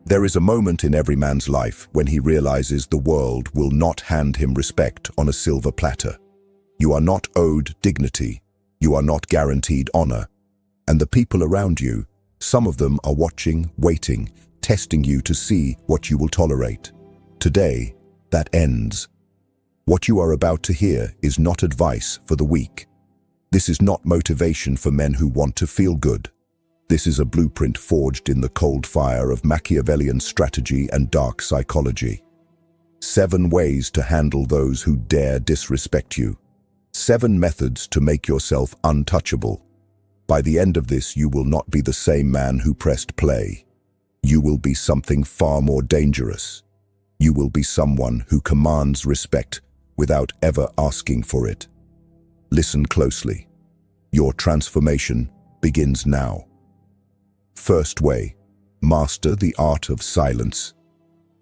There is a moment in every man's life when he realizes the world will not hand him respect on a silver platter. You are not owed dignity. You are not guaranteed honor. And the people around you, some of them are watching, waiting, testing you to see what you will tolerate. Today, that ends. What you are about to hear is not advice for the weak. This is not motivation for men who want to feel good. This is a blueprint forged in the cold fire of Machiavellian strategy and dark psychology. 7 ways to handle those who dare disrespect you. 7 methods to make yourself untouchable. By the end of this, you will not be the same man who pressed play. You will be something far more dangerous. You will be someone who commands respect without ever asking for it. Listen closely. Your transformation begins now. First way, master the art of silence.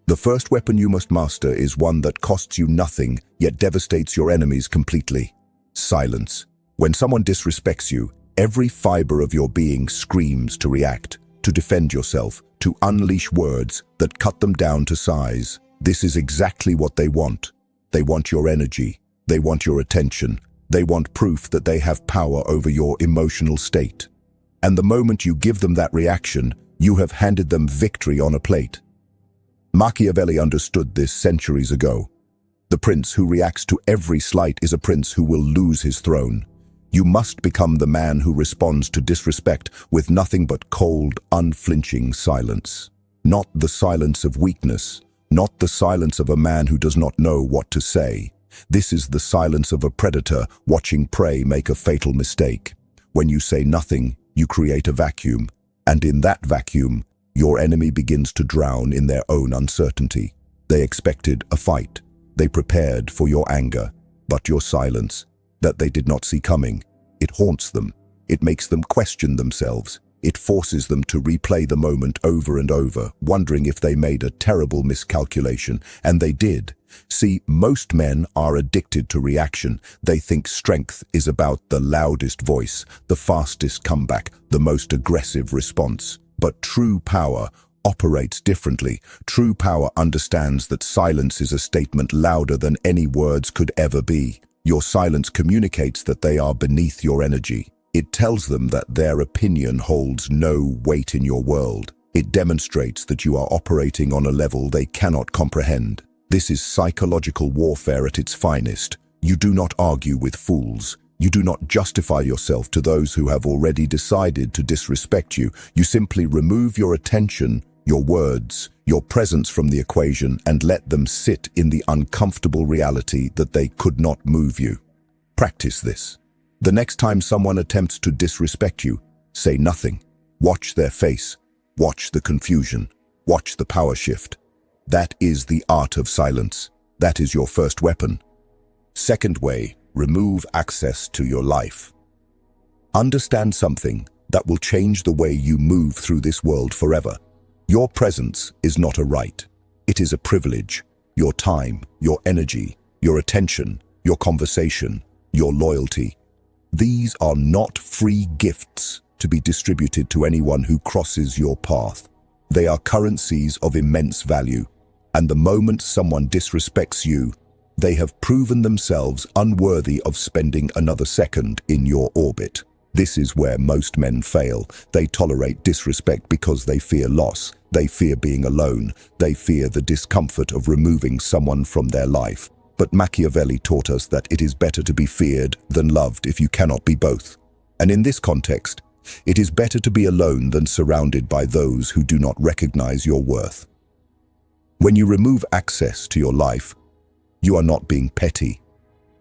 The first weapon you must master is one that costs you nothing, yet devastates your enemies completely. Silence. When someone disrespects you, every fiber of your being screams to react, to defend yourself, to unleash words that cut them down to size. This is exactly what they want. They want your energy. They want your attention. They want proof that they have power over your emotional state. And the moment you give them that reaction, you have handed them victory on a plate. Machiavelli understood this centuries ago. The prince who reacts to every slight is a prince who will lose his throne. You must become the man who responds to disrespect with nothing but cold, unflinching silence. Not the silence of weakness, not the silence of a man who does not know what to say. This is the silence of a predator watching prey make a fatal mistake. When you say nothing, you create a vacuum, and in that vacuum, your enemy begins to drown in their own uncertainty. They expected a fight. They prepared for your anger, but your silence, that they did not see coming, it haunts them. It makes them question themselves. It forces them to replay the moment over and over, wondering if they made a terrible miscalculation, and they did. See, most men are addicted to reaction. They think strength is about the loudest voice, the fastest comeback, the most aggressive response. But true power operates differently. True power understands that silence is a statement louder than any words could ever be. Your silence communicates that they are beneath your energy. It tells them that their opinion holds no weight in your world. It demonstrates that you are operating on a level they cannot comprehend. This is psychological warfare at its finest. You do not argue with fools. You do not justify yourself to those who have already decided to disrespect you. You simply remove your attention, your words, your presence from the equation and let them sit in the uncomfortable reality that they could not move you. Practice this. The next time someone attempts to disrespect you, say nothing. Watch their face. Watch the confusion. Watch the power shift. That is the art of silence. That is your first weapon. Second way, remove access to your life. Understand something that will change the way you move through this world forever. Your presence is not a right. It is a privilege. Your time, your energy, your attention, your conversation, your loyalty. These are not free gifts to be distributed to anyone who crosses your path. They are currencies of immense value. And the moment someone disrespects you, they have proven themselves unworthy of spending another second in your orbit. This is where most men fail. They tolerate disrespect because they fear loss. They fear being alone. They fear the discomfort of removing someone from their life. But Machiavelli taught us that it is better to be feared than loved if you cannot be both. And in this context, it is better to be alone than surrounded by those who do not recognize your worth. When you remove access to your life, you are not being petty.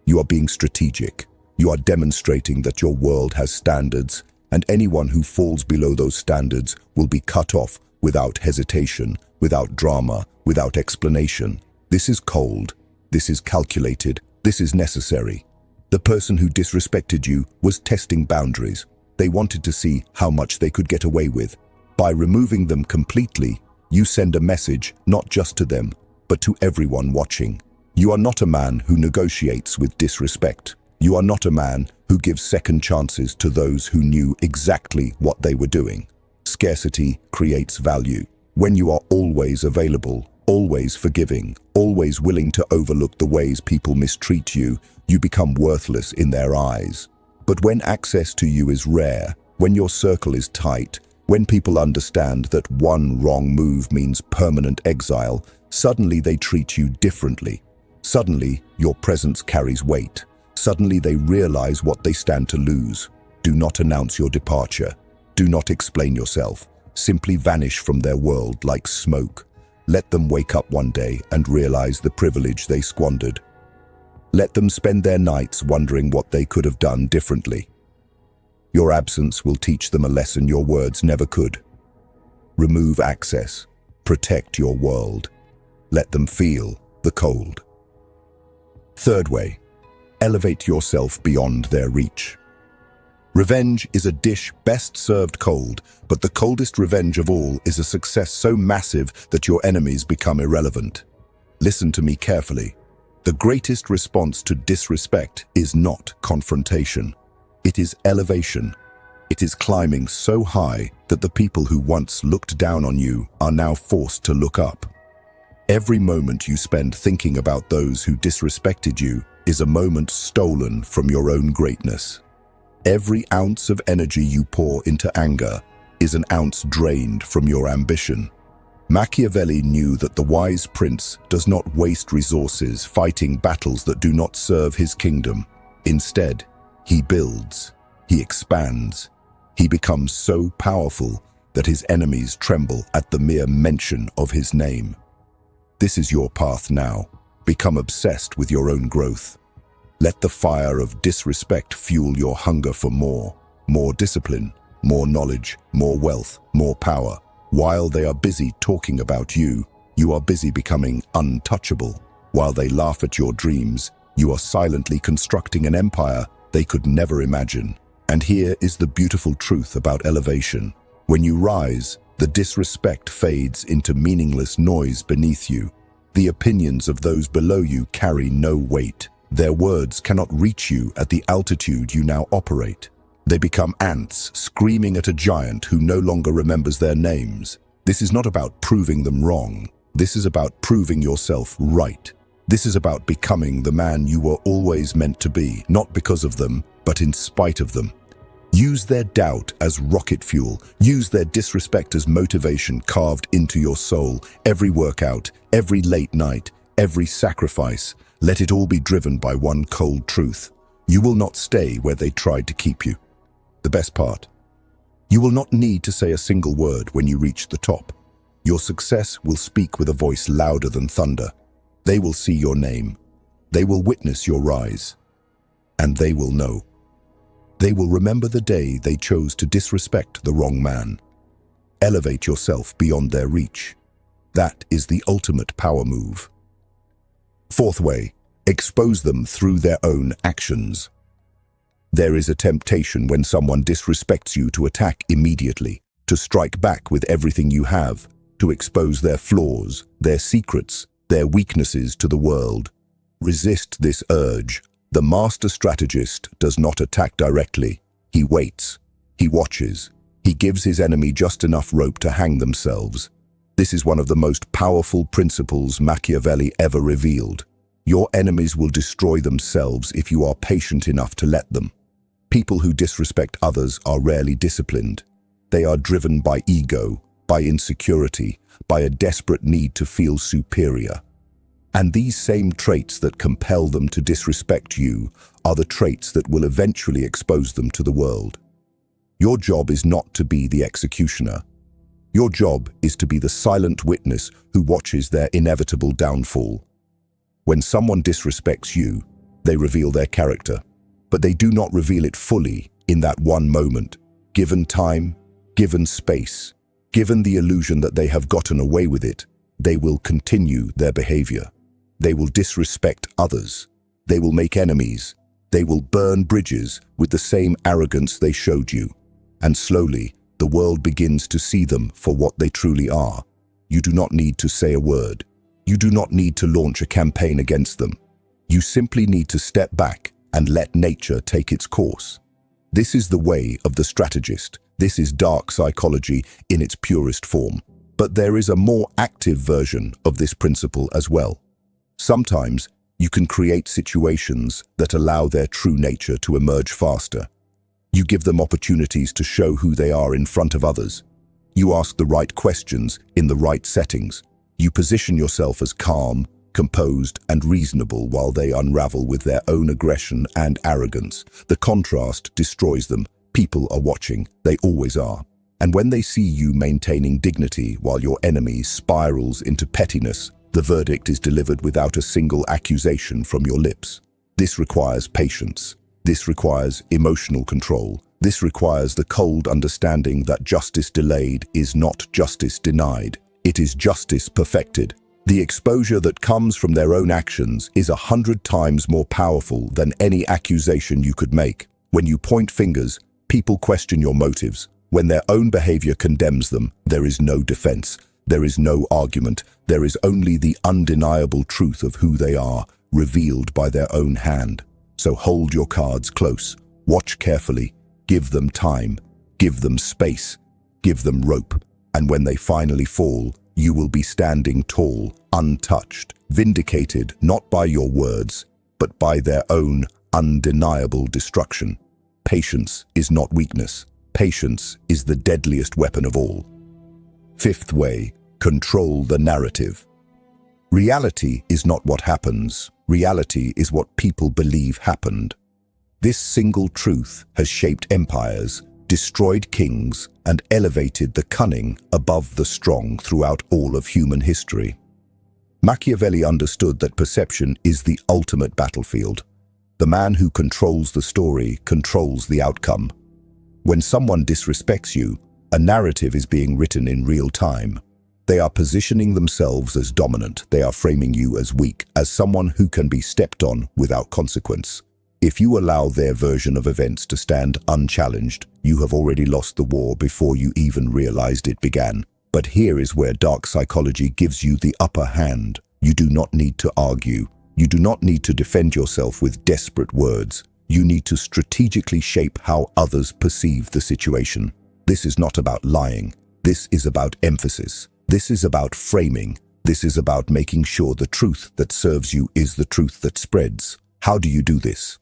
You are being strategic. You are demonstrating that your world has standards, and anyone who falls below those standards will be cut off without hesitation, without drama, without explanation. This is cold. This is calculated. This is necessary. The person who disrespected you was testing boundaries. They wanted to see how much they could get away with. By removing them completely, you send a message not just to them, but to everyone watching. You are not a man who negotiates with disrespect. You are not a man who gives second chances to those who knew exactly what they were doing. Scarcity creates value. When you are always available, always forgiving, always willing to overlook the ways people mistreat you, you become worthless in their eyes. But when access to you is rare, when your circle is tight, when people understand that one wrong move means permanent exile, suddenly they treat you differently. Suddenly, your presence carries weight. Suddenly they realize what they stand to lose. Do not announce your departure. Do not explain yourself. Simply vanish from their world like smoke. Let them wake up one day and realize the privilege they squandered. Let them spend their nights wondering what they could have done differently. Your absence will teach them a lesson your words never could. Remove access. Protect your world. Let them feel the cold. Third way, elevate yourself beyond their reach. Revenge is a dish best served cold, but the coldest revenge of all is a success so massive that your enemies become irrelevant. Listen to me carefully. The greatest response to disrespect is not confrontation. It is elevation. It is climbing so high that the people who once looked down on you are now forced to look up. Every moment you spend thinking about those who disrespected you is a moment stolen from your own greatness. Every ounce of energy you pour into anger is an ounce drained from your ambition. Machiavelli knew that the wise prince does not waste resources fighting battles that do not serve his kingdom. Instead, he builds, he expands, he becomes so powerful that his enemies tremble at the mere mention of his name. This is your path now. Become obsessed with your own growth. Let the fire of disrespect fuel your hunger for more discipline, more knowledge, more wealth, more power. While they are busy talking about you, you are busy becoming untouchable. While they laugh at your dreams, you are silently constructing an empire they could never imagine. And here is the beautiful truth about elevation. When you rise, the disrespect fades into meaningless noise beneath you. The opinions of those below you carry no weight. Their words cannot reach you at the altitude you now operate. They become ants screaming at a giant who no longer remembers their names. This is not about proving them wrong. This is about proving yourself right. This is about becoming the man you were always meant to be, not because of them, but in spite of them. Use their doubt as rocket fuel. Use their disrespect as motivation carved into your soul. Every workout, every late night, every sacrifice, let it all be driven by one cold truth. You will not stay where they tried to keep you. The best part, you will not need to say a single word when you reach the top. Your success will speak with a voice louder than thunder. They will see your name. They will witness your rise. And they will know. They will remember the day they chose to disrespect the wrong man. Elevate yourself beyond their reach. That is the ultimate power move. Fourth way, expose them through their own actions. There is a temptation when someone disrespects you to attack immediately, to strike back with everything you have, to expose their flaws, their secrets, their weaknesses to the world. Resist this urge. The master strategist does not attack directly. He waits. He watches. He gives his enemy just enough rope to hang themselves. This is one of the most powerful principles Machiavelli ever revealed. Your enemies will destroy themselves if you are patient enough to let them. People who disrespect others are rarely disciplined. They are driven by ego, by insecurity, by a desperate need to feel superior. And these same traits that compel them to disrespect you are the traits that will eventually expose them to the world. Your job is not to be the executioner. Your job is to be the silent witness who watches their inevitable downfall. When someone disrespects you, they reveal their character, but they do not reveal it fully in that one moment. Given time, given space, given the illusion that they have gotten away with it, they will continue their behavior. They will disrespect others. They will make enemies. They will burn bridges with the same arrogance they showed you. And slowly, the world begins to see them for what they truly are. You do not need to say a word. You do not need to launch a campaign against them. You simply need to step back and let nature take its course. This is the way of the strategist. This is dark psychology in its purest form. But there is a more active version of this principle as well. Sometimes you can create situations that allow their true nature to emerge faster. You give them opportunities to show who they are in front of others. You ask the right questions in the right settings. You position yourself as calm, composed, and reasonable while they unravel with their own aggression and arrogance. The contrast destroys them. People are watching. They always are. And when they see you maintaining dignity while your enemy spirals into pettiness, the verdict is delivered without a single accusation from your lips. This requires patience. This requires emotional control. This requires the cold understanding that justice delayed is not justice denied. It is justice perfected. The exposure that comes from their own actions is 100 times more powerful than any accusation you could make. When you point fingers, people question your motives. When their own behavior condemns them, there is no defense. There is no argument. There is only the undeniable truth of who they are, revealed by their own hand. So hold your cards close. Watch carefully. Give them time. Give them space. Give them rope. And when they finally fall, you will be standing tall, untouched, vindicated not by your words, but by their own undeniable destruction. Patience is not weakness. Patience is the deadliest weapon of all. Fifth way, control the narrative. Reality is not what happens. Reality is what people believe happened. This single truth has shaped empires, destroyed kings, and elevated the cunning above the strong throughout all of human history. Machiavelli understood that perception is the ultimate battlefield. The man who controls the story controls the outcome. When someone disrespects you, a narrative is being written in real time. They are positioning themselves as dominant. They are framing you as weak, as someone who can be stepped on without consequence. If you allow their version of events to stand unchallenged, you have already lost the war before you even realized it began. But here is where dark psychology gives you the upper hand. You do not need to argue. You do not need to defend yourself with desperate words. You need to strategically shape how others perceive the situation. This is not about lying. This is about emphasis. This is about framing. This is about making sure the truth that serves you is the truth that spreads. How do you do this?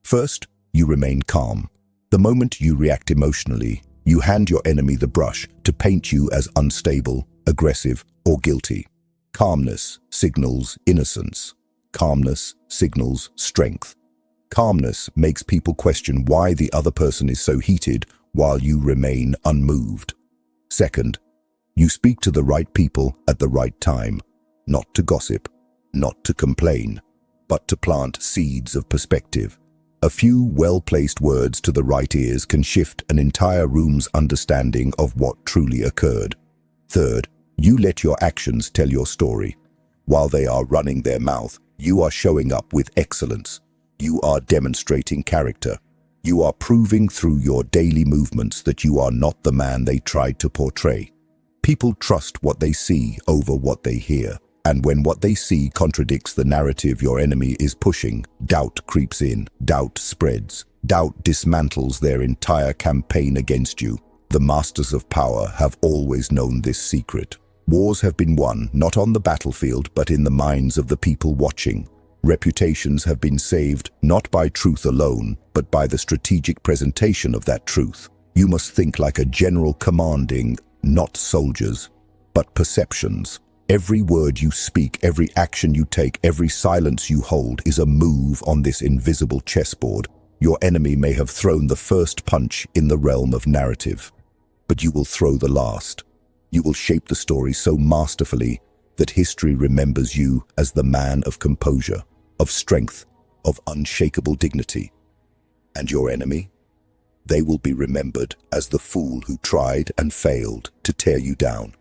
First, you remain calm. The moment you react emotionally, you hand your enemy the brush to paint you as unstable, aggressive, or guilty. Calmness signals innocence. Calmness signals strength. Calmness makes people question why the other person is so heated while you remain unmoved. Second, you speak to the right people at the right time, not to gossip, not to complain, but to plant seeds of perspective. A few well-placed words to the right ears can shift an entire room's understanding of what truly occurred. Third, you let your actions tell your story. While they are running their mouth, you are showing up with excellence. You are demonstrating character. You are proving through your daily movements that you are not the man they tried to portray. People trust what they see over what they hear. And when what they see contradicts the narrative your enemy is pushing, doubt creeps in, doubt spreads. Doubt dismantles their entire campaign against you. The masters of power have always known this secret. Wars have been won, not on the battlefield, but in the minds of the people watching. Reputations have been saved, not by truth alone, but by the strategic presentation of that truth. You must think like a general commanding, not soldiers, but perceptions. Every word you speak, every action you take, every silence you hold is a move on this invisible chessboard. Your enemy may have thrown the first punch in the realm of narrative, but you will throw the last. You will shape the story so masterfully that history remembers you as the man of composure, of strength, of unshakable dignity. And your enemy? They will be remembered as the fool who tried and failed to tear you down.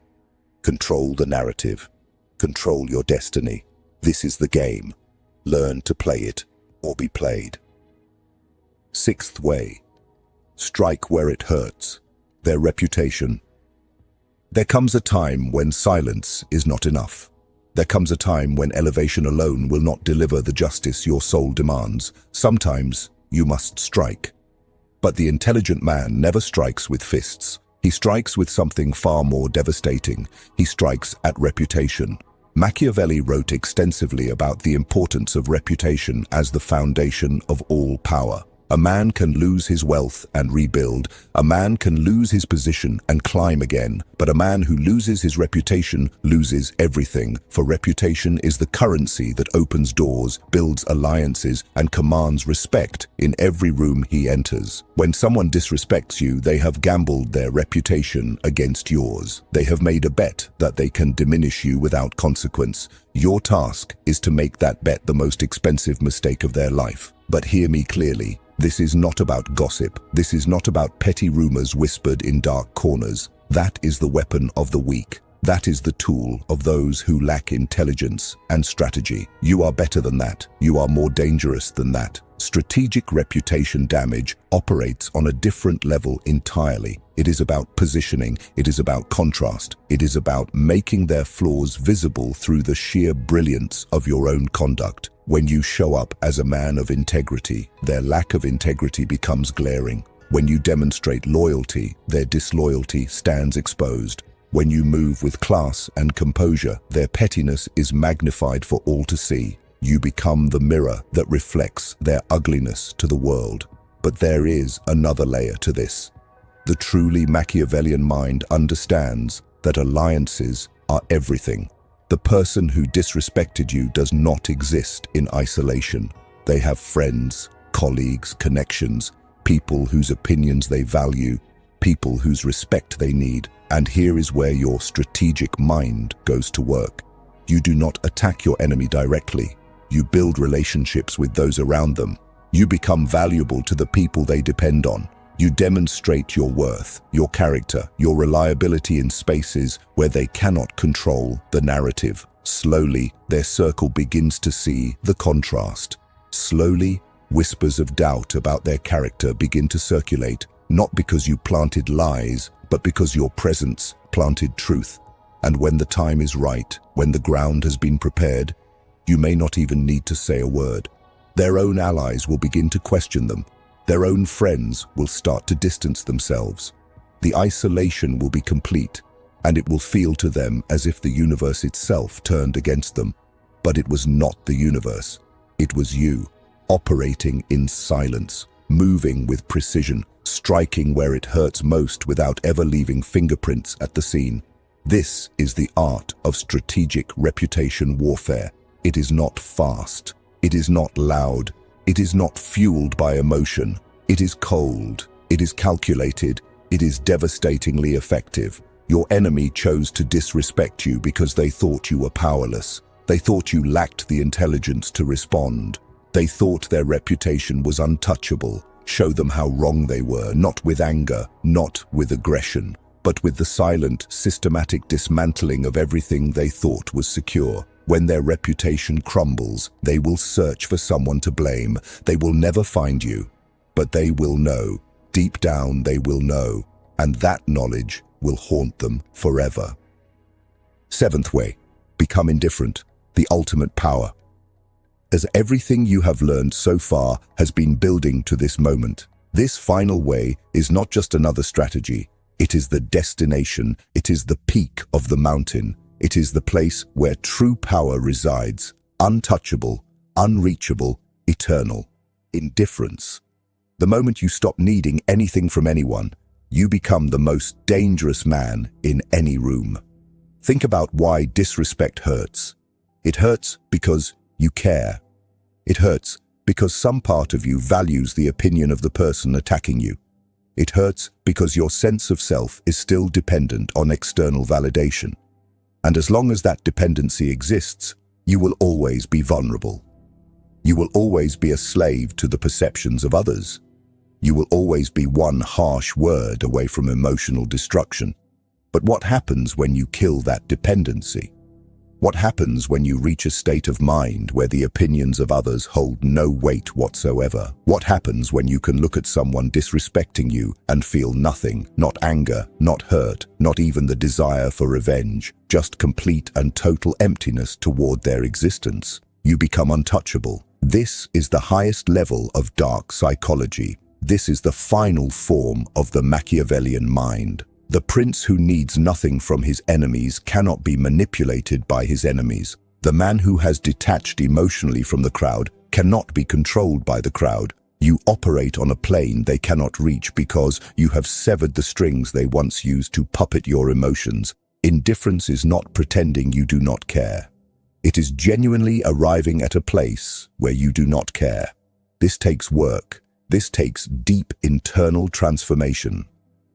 Control the narrative. Control your destiny. This is the game. Learn to play it or be played. Sixth way. Strike where it hurts. Their reputation. There comes a time when silence is not enough. There comes a time when elevation alone will not deliver the justice your soul demands. Sometimes you must strike. But the intelligent man never strikes with fists. He strikes with something far more devastating. He strikes at reputation. Machiavelli wrote extensively about the importance of reputation as the foundation of all power. A man can lose his wealth and rebuild. A man can lose his position and climb again. But a man who loses his reputation loses everything, for reputation is the currency that opens doors, builds alliances, and commands respect in every room he enters. When someone disrespects you, they have gambled their reputation against yours. They have made a bet that they can diminish you without consequence. Your task is to make that bet the most expensive mistake of their life. But hear me clearly. This is not about gossip. This is not about petty rumors whispered in dark corners. That is the weapon of the weak. That is the tool of those who lack intelligence and strategy. You are better than that. You are more dangerous than that. Strategic reputation damage operates on a different level entirely. It is about positioning. It is about contrast. It is about making their flaws visible through the sheer brilliance of your own conduct. When you show up as a man of integrity, their lack of integrity becomes glaring. When you demonstrate loyalty, their disloyalty stands exposed. When you move with class and composure, their pettiness is magnified for all to see. You become the mirror that reflects their ugliness to the world. But there is another layer to this. The truly Machiavellian mind understands that alliances are everything. The person who disrespected you does not exist in isolation. They have friends, colleagues, connections, people whose opinions they value, people whose respect they need. And here is where your strategic mind goes to work. You do not attack your enemy directly. You build relationships with those around them. You become valuable to the people they depend on. You demonstrate your worth, your character, your reliability in spaces where they cannot control the narrative. Slowly, their circle begins to see the contrast. Slowly, whispers of doubt about their character begin to circulate, not because you planted lies, but because your presence planted truth. And when the time is right, when the ground has been prepared, you may not even need to say a word. Their own allies will begin to question them. Their own friends will start to distance themselves. The isolation will be complete, and it will feel to them as if the universe itself turned against them. But it was not the universe. It was you, operating in silence, moving with precision, striking where it hurts most without ever leaving fingerprints at the scene. This is the art of strategic reputation warfare. It is not fast. It is not loud. It is not fueled by emotion. It is cold. It is calculated. It is devastatingly effective. Your enemy chose to disrespect you because they thought you were powerless. They thought you lacked the intelligence to respond. They thought their reputation was untouchable. Show them how wrong they were, not with anger, not with aggression, but with the silent, systematic dismantling of everything they thought was secure. When their reputation crumbles, they will search for someone to blame. They will never find you, but they will know. Deep down, they will know, and that knowledge will haunt them forever. Seventh way, become indifferent, the ultimate power. As everything you have learned so far has been building to this moment, this final way is not just another strategy. It is the destination. It is the peak of the mountain. It is the place where true power resides, untouchable, unreachable, eternal. Indifference. The moment you stop needing anything from anyone, you become the most dangerous man in any room. Think about why disrespect hurts. It hurts because you care. It hurts because some part of you values the opinion of the person attacking you. It hurts because your sense of self is still dependent on external validation. And as long as that dependency exists, you will always be vulnerable. You will always be a slave to the perceptions of others. You will always be one harsh word away from emotional destruction. But what happens when you kill that dependency? What happens when you reach a state of mind where the opinions of others hold no weight whatsoever? What happens when you can look at someone disrespecting you and feel nothing, not anger, not hurt, not even the desire for revenge, just complete and total emptiness toward their existence? You become untouchable. This is the highest level of dark psychology. This is the final form of the Machiavellian mind. The prince who needs nothing from his enemies cannot be manipulated by his enemies. The man who has detached emotionally from the crowd cannot be controlled by the crowd. You operate on a plane they cannot reach because you have severed the strings they once used to puppet your emotions. Indifference is not pretending you do not care. It is genuinely arriving at a place where you do not care. This takes work. This takes deep internal transformation.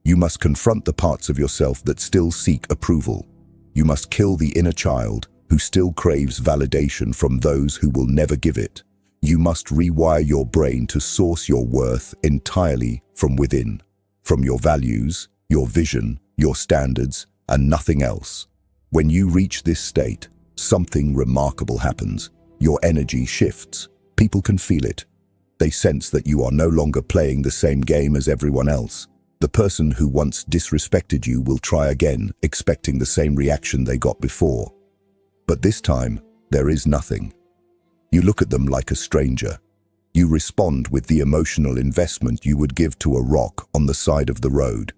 You must confront the parts of yourself that still seek approval. You must kill the inner child who still craves validation from those who will never give it. You must rewire your brain to source your worth entirely from within, from your values, your vision, your standards, and nothing else. When you reach this state, something remarkable happens. Your energy shifts. People can feel it. They sense that you are no longer playing the same game as everyone else. The person who once disrespected you will try again, expecting the same reaction they got before. But this time, there is nothing. You look at them like a stranger. You respond with the emotional investment you would give to a rock on the side of the road.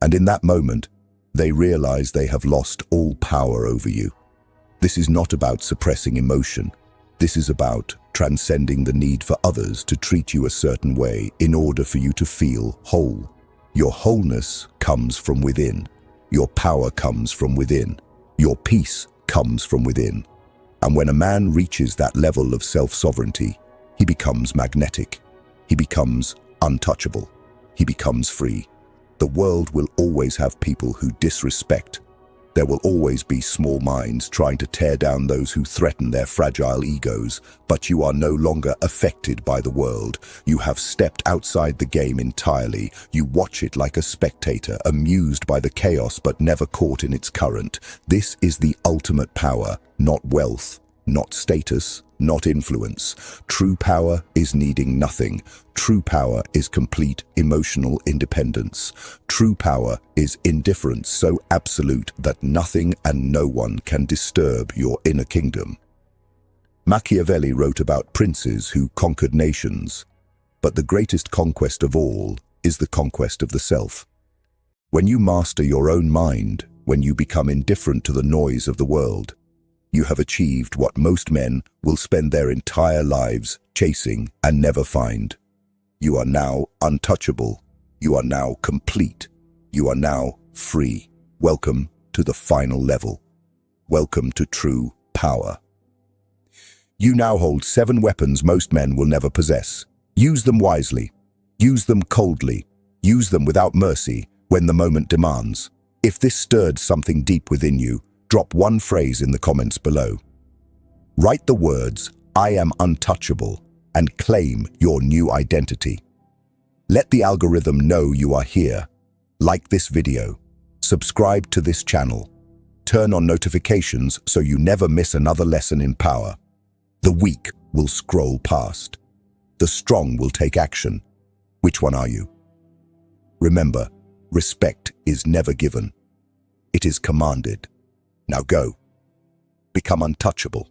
And in that moment, they realize they have lost all power over you. This is not about suppressing emotion. This is about transcending the need for others to treat you a certain way in order for you to feel whole. Your wholeness comes from within. Your power comes from within. Your peace comes from within. And when a man reaches that level of self-sovereignty, he becomes magnetic. He becomes untouchable. He becomes free. The world will always have people who disrespect. There will always be small minds trying to tear down those who threaten their fragile egos, but you are no longer affected by the world. You have stepped outside the game entirely. You watch it like a spectator, amused by the chaos but never caught in its current. This is the ultimate power, not wealth, not status, not influence. True power is needing nothing. True power is complete emotional independence. True power is indifference so absolute that nothing and no one can disturb your inner kingdom. Machiavelli wrote about princes who conquered nations, but the greatest conquest of all is the conquest of the self. When you master your own mind, when you become indifferent to the noise of the world, you have achieved what most men will spend their entire lives chasing and never find. You are now untouchable. You are now complete. You are now free. Welcome to the final level. Welcome to true power. You now hold 7 weapons most men will never possess. Use them wisely. Use them coldly. Use them without mercy when the moment demands. If this stirred something deep within you, drop one phrase in the comments below. Write the words, "I am untouchable," and claim your new identity. Let the algorithm know you are here. Like this video. Subscribe to this channel. Turn on notifications so you never miss another lesson in power. The weak will scroll past. The strong will take action. Which one are you? Remember, respect is never given. It is commanded. Now go. Become untouchable.